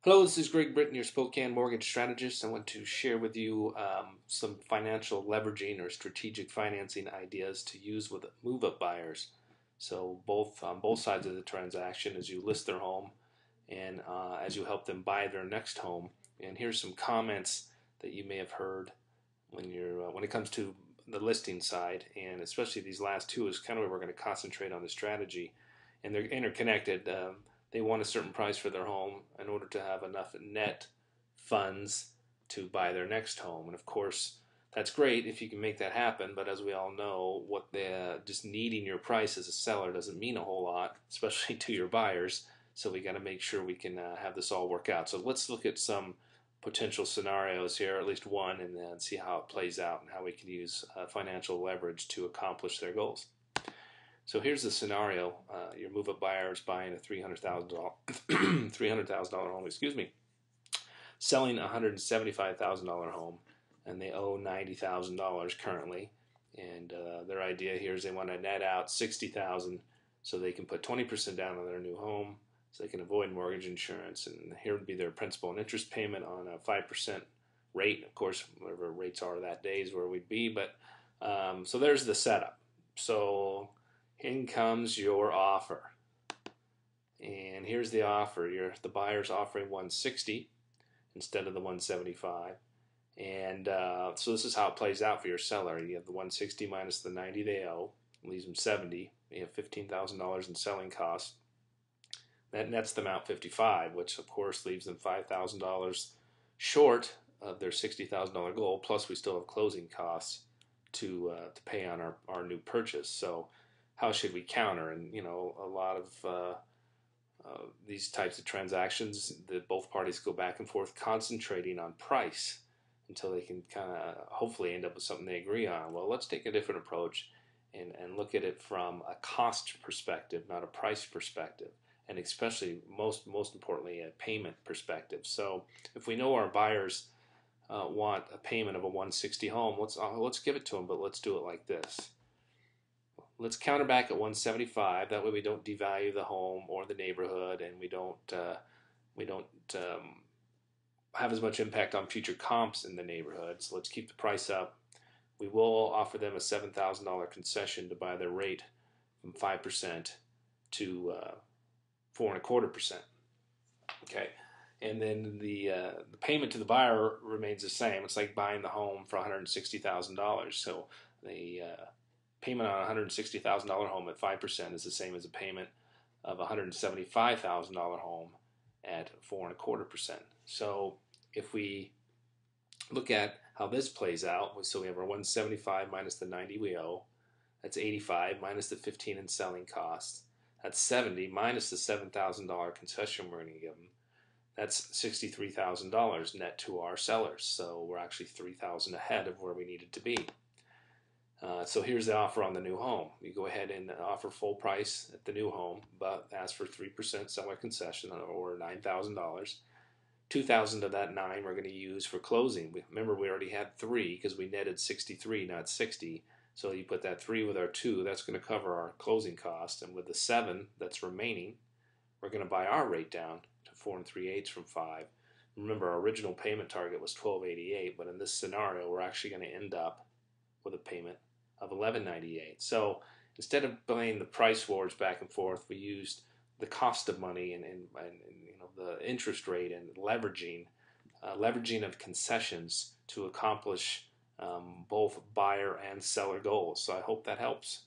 Hello, this is Britton, your Spokane mortgage strategist. I want to share with you some financial leveraging or strategic financing ideas to use with move-up buyers. So both on both sides of the transaction, as you list their home and as you help them buy their next home. And here's some comments that you may have heard when it comes to the listing side, and especially these last two is kind of where we're going to concentrate on the strategy, and they're interconnected. They want a certain price for their home in order to have enough net funds to buy their next home. And of course, that's great if you can make that happen. But as we all know, just needing your price as a seller doesn't mean a whole lot, especially to your buyers. So we got to make sure we can have this all work out. So let's look at some potential scenarios here, at least one, and then see how it plays out and how we can use financial leverage to accomplish their goals. So here's the scenario: your move-up buyer is buying a $300,000 home, selling a $175,000 home, and they owe $90,000 currently. And their idea here is they want to net out $60,000 so they can put 20% down on their new home, so they can avoid mortgage insurance. And here would be their principal and interest payment on a 5% rate. Of course, whatever rates are that day is where we'd be. But so there's the setup. So in comes your offer, and here's the offer. The buyer's offering 160 instead of the 175, and so this is how it plays out for your seller. You have the 160 minus the 90 they owe, leaves them 70. You have $15,000 in selling costs. That nets them out 55, which of course leaves them $5,000 short of their $60,000 goal. Plus, we still have closing costs to pay on our new purchase. So how should we counter? And a lot of these types of transactions, that both parties go back and forth concentrating on price until they can kind of hopefully end up with something they agree on. Well, let's take a different approach and look at it from a cost perspective, not a price perspective, and especially most importantly a payment perspective. So if we know our buyers want a payment of a 160 home, let's give it to them, but let's do it like this. Let's counter back at 175. That way we don't devalue the home or the neighborhood, and we don't have as much impact on future comps in the neighborhood. So let's keep the price up. We will offer them a $7,000 concession to buy their rate from 5% to 4.25%. Okay, and then the payment to the buyer remains the same. It's like buying the home for $160,000. So the payment on a $160,000 home at 5% is the same as a payment of a $175,000 home at 4.25%. So if we look at how this plays out, so we have our 175 minus the 90 we owe, that's 85 minus the 15 in selling costs, that's 70 minus the $7,000 concession we're going to give them. That's $63,000 net to our sellers. So we're actually $3,000 ahead of where we needed to be. So here's the offer on the new home. You go ahead and offer full price at the new home, but ask for 3% seller concession or $9,000. $2,000 of that $9,000 we're going to use for closing. Remember, we already had 3 because we netted 63, not 60. So you put that 3 with our 2, that's going to cover our closing cost. And with the 7 that's remaining, we're going to buy our rate down to 4 3/8 from 5. Remember, our original payment target was $1,288, but in this scenario, we're actually going to end up with a payment of $1,198. So instead of playing the price wars back and forth, we used the cost of money and the interest rate and leveraging of concessions to accomplish both buyer and seller goals. So I hope that helps.